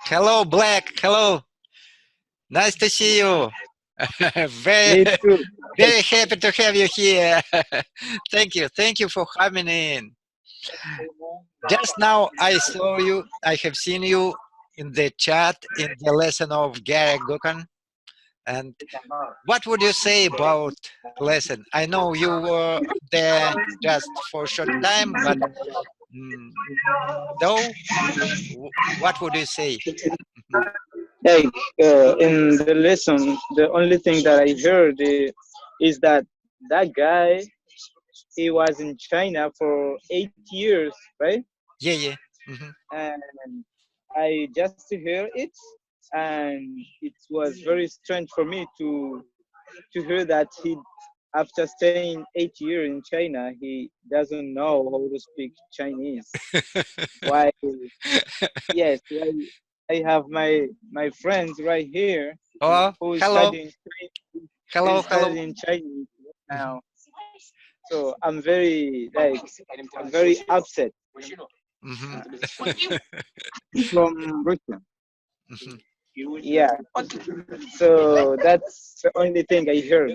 Hello, Black. Hello. Nice to see you. very, Me too. very happy to have you here. Thank you. Thank you for coming in. Just now I saw you. I have seen you in the chat in the lesson of Gary Gukan. And what would you say about lesson? I know you were there just for a short time, but mm, though, what would you say? Like in the lesson, the only thing that I heard is that that guy he was in China for 8 years, right? Yeah, yeah. Hmm. And I just heard it, and it was very strange for me to hear that he, after staying 8 years in China, he doesn't know how to speak Chinese. Why? Yes, why? I have my friends right here Oh, who is hello, studying hello, hello. studying Chinese Hmm. now. So I'm very like I'm very upset Hmm. from Russia. Hmm. Yeah. So that's the only thing I heard.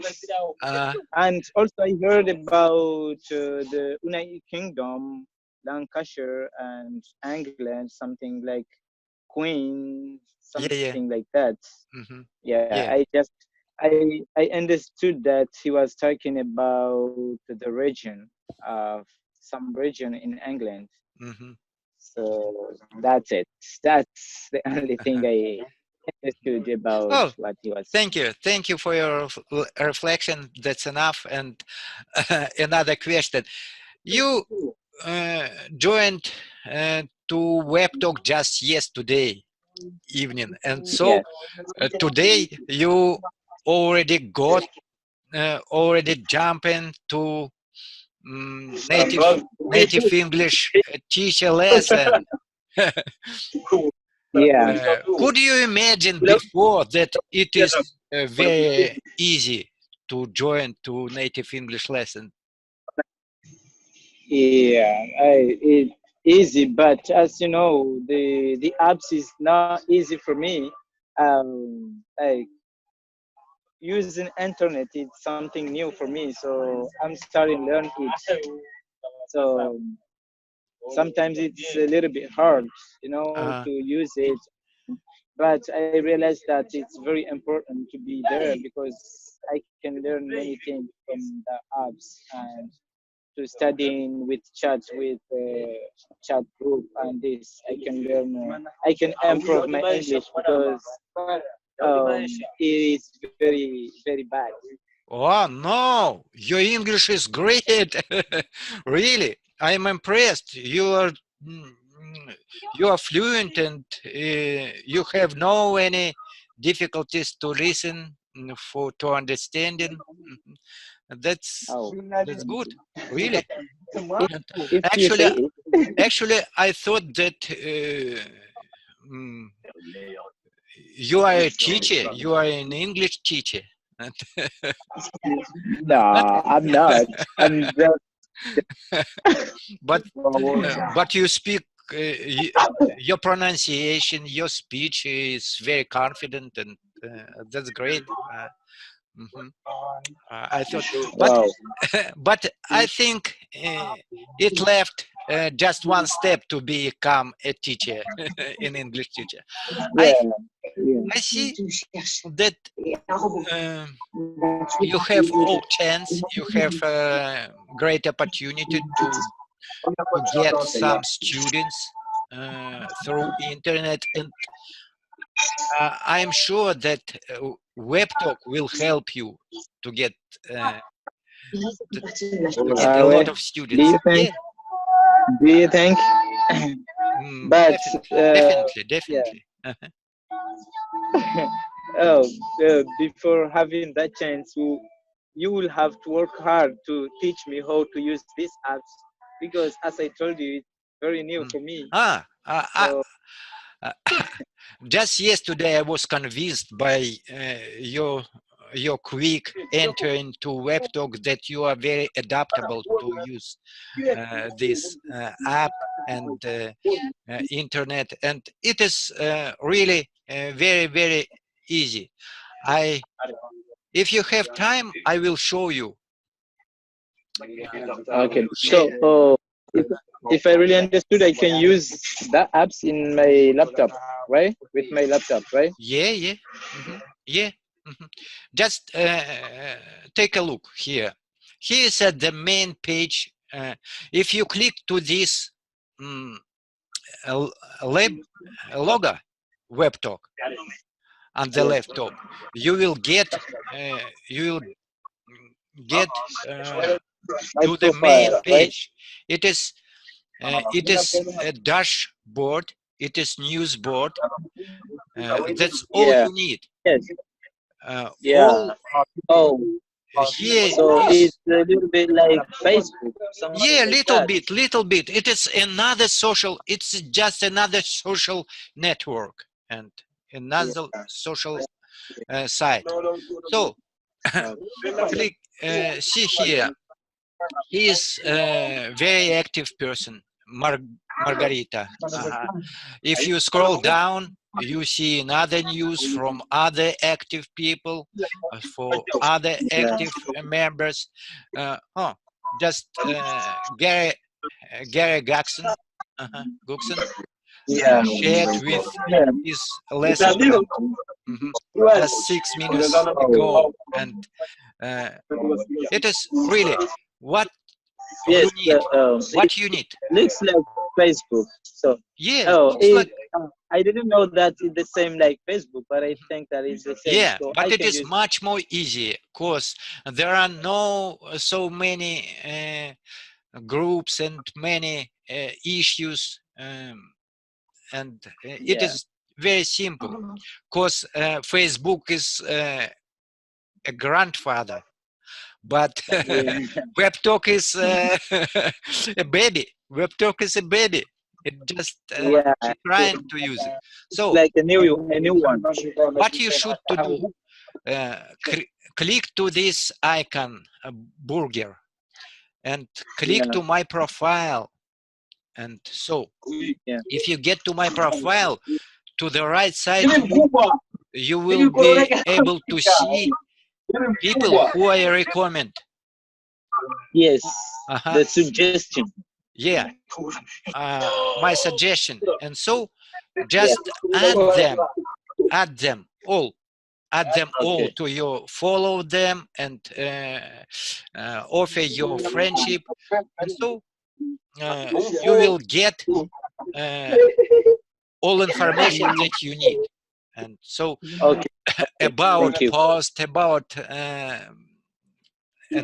Uh, And also I heard about the United Kingdom, Lancashire, and England, something like Queen, yeah, yeah. something like that. Hmm. Yeah, Yeah. I understood that he was talking about the region of some region in England. Hmm. So that's it. That's the only thing I understood about Oh, what he was thank saying. you. Thank you for your reflection. That's enough. And another question. You joined to Web Talk just yesterday evening. And so Yes. today you already got, already jumping to native English teacher lesson. Yeah. Could you imagine before that it is very easy to join to native English lesson? Yeah. It easy, but as you know, the apps is not easy for me. Like using internet is something new for me, so I'm starting learn it. So sometimes it's a little bit hard, Uh, to use it. But I realized that it's very important to be there because I can learn many things from the apps and to studying with chat with chat group and this I can learn. I can improve my English because it is very bad. oh no, your English is great. Really, I'm impressed. Mm, you are fluent and you have no any difficulties to listen, for to understanding. Mhm. That's Oh, that's good, really. And if you actually, say it. actually, I thought that mm, you are a teacher. You are an English teacher. And No, I'm not. I'm just. but but you speak, your pronunciation, your speech is very confident, and that's great. Mhm. I thought, but Wow. but I think it left just one step to become a teacher, an English teacher. I Yeah. Yeah. I see that um, you have all chance, you have a great opportunity to get some students through internet, and I'm sure that WebTalk will help you to get uh, to, to get a lot Well, of do students. you think? Yeah, Do you think? But definitely, definitely, yeah. definitely. Uh-huh. Oh, before having that chance, you will have to work hard to teach me how to use these apps because, as I told you, it's very new Mm. for me. Ah, So uh, just yesterday I was convinced by your your quick enter into WebTalk that you are very adaptable to use this app and internet, and it is really very, very easy. If you have time, I will show you. Okay. So if I really understood, I can use the apps in my laptop, right? With my laptop, right? Yeah, yeah, yeah. Just take a look here. Here is at the main page. If you click to this logo, WebTalk, on the left top, you will get My to the main profile, right? page. It is a dashboard. It is news board. That's all Yeah. you need. Yes. All Yeah. Oh, here so is, it's a little bit like Facebook, something yeah, like that. little bit. It is another social. It's just another social network and another social site. So click. See here. He is a very active person, Margarita. If you scroll down, you see another news from other active people, for other active members. Just Gary Gugson, Yeah. shared with Yeah. his lesson just 6 minutes ago, and it is really what Yes. you need. It What you need. looks like Facebook. So, Yeah, oh, looks like, I didn't know that it's the same like Facebook, but I think that it's the same. yeah, So but I it can is use. much more easy because there are no so many groups and many issues, and it Yeah. is very simple because Facebook is a grandfather, but Yeah. WebTalk is a baby. WebTalk is a baby. It just Yeah. trying to use it. It's So like a new one. what you should to do, uh, click to this icon, burger, and click Yeah. to my profile. And so Yeah. if you get to my profile, to the right side, you will be able to see people who I recommend. Yes. Uh-huh. The suggestion. Yeah, my suggestion. And so Yeah. just add them all. Add them all Okay. to your, follow them, and offer your friendship, and so you will get uh, all information that you need. And so Okay. about Thank you. post, about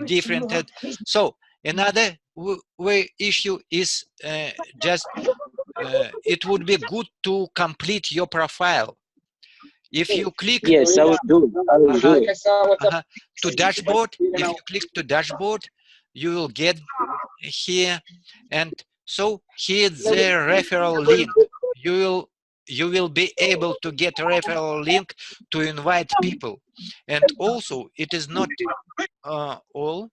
different. So another way issue is just it would be good to complete your profile. If you click Yes, I will do. I will do it. to dashboard, if you click to dashboard, you will get here, and so here the referral link. You will be able to get a referral link to invite people, and also it is not all,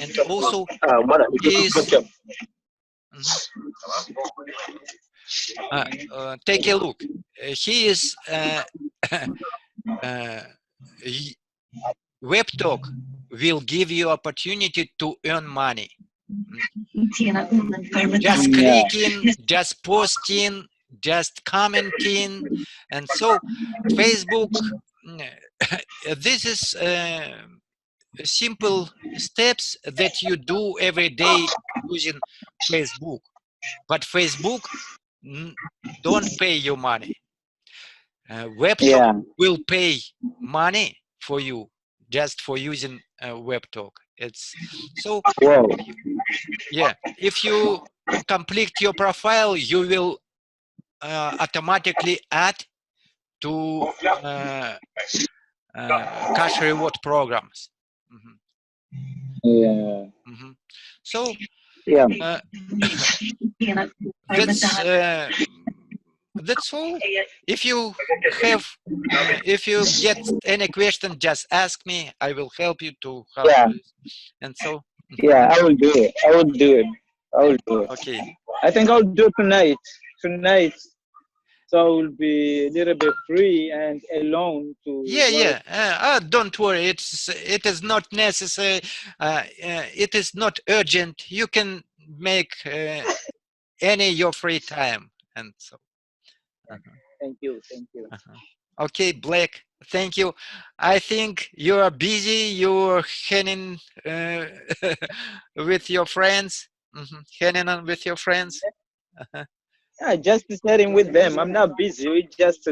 and also is take a look. He is WebTalk will give you opportunity to earn money. Just Yeah. clicking, just posting, just commenting, and so Facebook. This is simple steps that you do every day using Facebook, but Facebook don't pay you money. WebTalk Yeah. will pay money for you just for using WebTalk. It's so, Wow. yeah. If you complete your profile, you will automatically add to cash reward programs. Yeah. So Yeah. that's That's all. If you have, if you get any question, just ask me. I will help you to how to Yeah, do this. And so, yeah, I will do it. I will do it. I will do it. okay. I think I'll do it tonight. Tonight, so I will be a little bit free and alone to Yeah, work. yeah. Don't worry. It is not necessary. It is not urgent. You can make any your free time. And so. Uh-huh. Thank you. Thank you. Uh-huh. Okay, Black. Thank you. I think you are busy. You're hanging with your friends. Hanging on with your friends. Uh-huh. Yeah, just sitting with them. I'm not busy. We just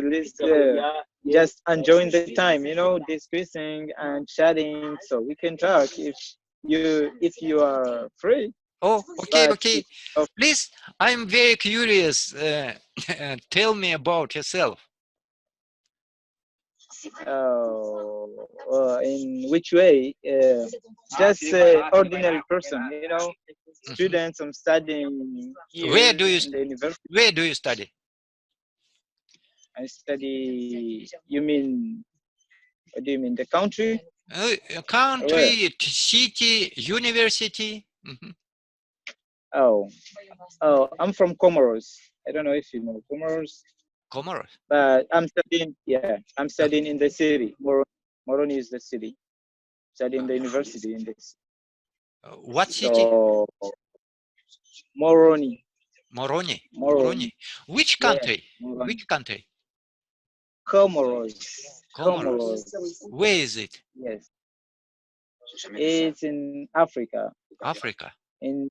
just enjoying the time, discussing and chatting, so we can talk if you are free. Oh, okay, But okay. Please, I'm very curious. Tell me about yourself. in which way? Just ordinary person, students. I'm studying Where here do you in the university. Where do you study? I study. You mean? What do you mean? The country? Where? Country, city, university. Oh, I'm from Comoros. I don't know if you know Comoros, Comoros. but I'm studying. Yeah, I'm studying in the city. Moroni is the city. Studying the university in this. What city? So Moroni. Moroni. Moroni. Moroni. Which Yeah, country? Moroni. Which country? Comoros. Comoros. Comoros. Where is it? Yes, it's in Africa, Africa. in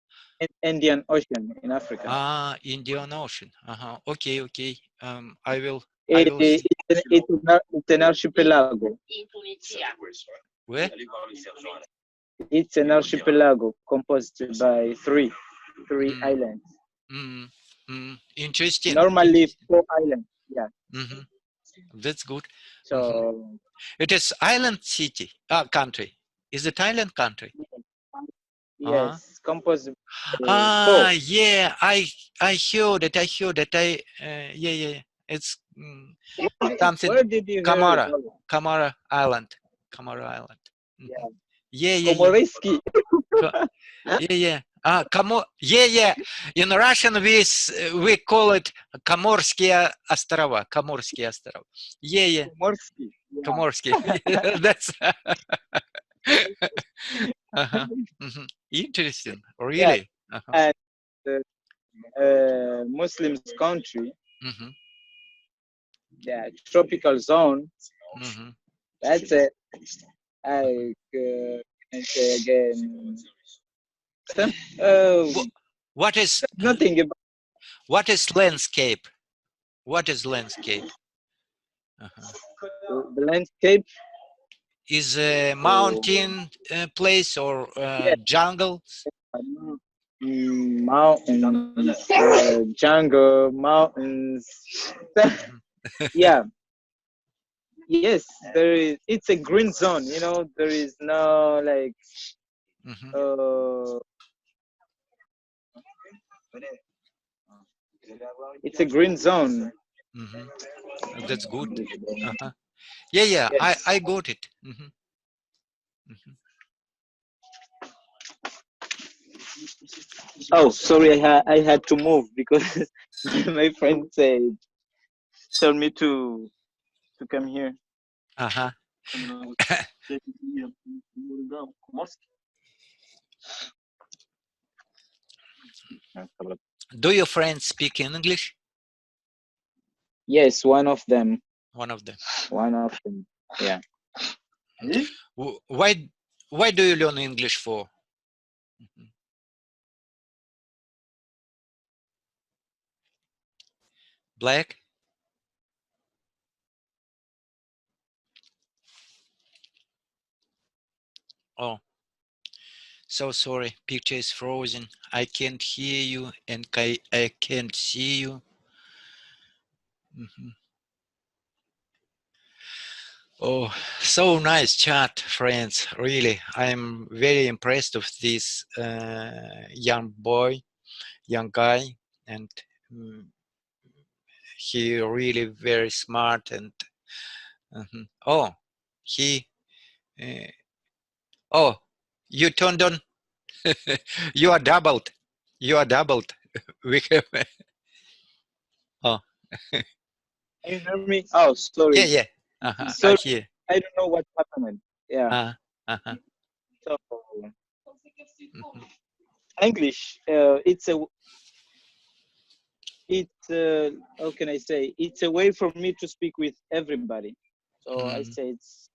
Indian Ocean in Africa. Ah, Indian Ocean. Okay, okay. I will It's, see. it's an archipelago. Where? It's an archipelago composed by three Mm, islands. Interesting. Normally 4 islands. Yeah. That's good. So It is island city. Country. Is it island country? yes, composed by four. Ah, yeah. I heard it. I heard it. Yeah, yeah. It's something. Where did you hear Camara. about it? Camara Island. Camara Island. Yeah. Yeah, yeah, yeah. Comoreski. Yeah, yeah. Yeah, yeah. In Russian we call it Коморские острова. Коморские острова. Yeah, yeah. Comorski. Yeah. Коморские. That's interesting. Yeah. Really. And Muslims country. Yeah, tropical zone. That's it. I can say again. What is Nothing about landscape? What is landscape? the landscape. Is a mountain place or jungle? Mountains, jungle, mountains. Yeah. Yes, there is. It's a green zone. There is no like. It's a green zone. That's good. Yeah, yeah. Yes. I got it. Oh, sorry, I had to move because my friend told me to come here. Do your friends speak English? Yes, one of them. One of them. One of them. Yeah. Why do you learn English for? Black? Oh, so sorry. Picture is frozen. I can't hear you and I can't see you. Oh, so nice chat, friends. Really, I'm very impressed with this young guy, and he really very smart and oh, he oh, you turned on. You are doubled. You are doubled. We have oh Can you hear me? Oh, yeah, sorry. yeah. I Sorry, hear. I don't know what happened. Yeah. Uh-huh. So Mhm. English, it's how can I say? It's a way for me to speak with everybody. So I Mm. say it's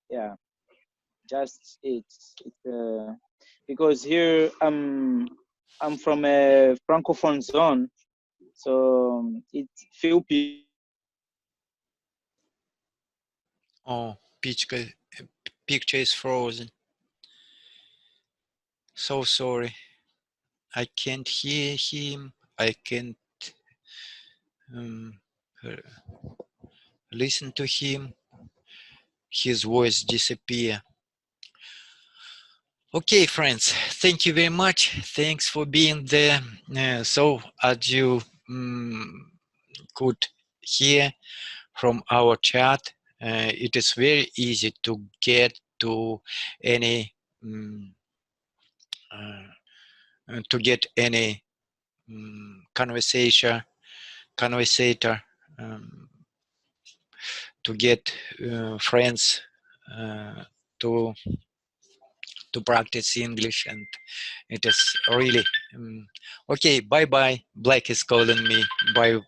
yeah, just it's because here I'm from a francophone zone, so it's few people. Oh, picture is frozen. So sorry. I can't hear him. I can't um, uh, listen to him. His voice disappear. Okay, friends. Thank you very much. Thanks for being there. So as you could hear from our chat, it is very easy to get to any um, conversator, um, to get friends uh, to practice English, and it is really okay. Bye bye. Black is calling me by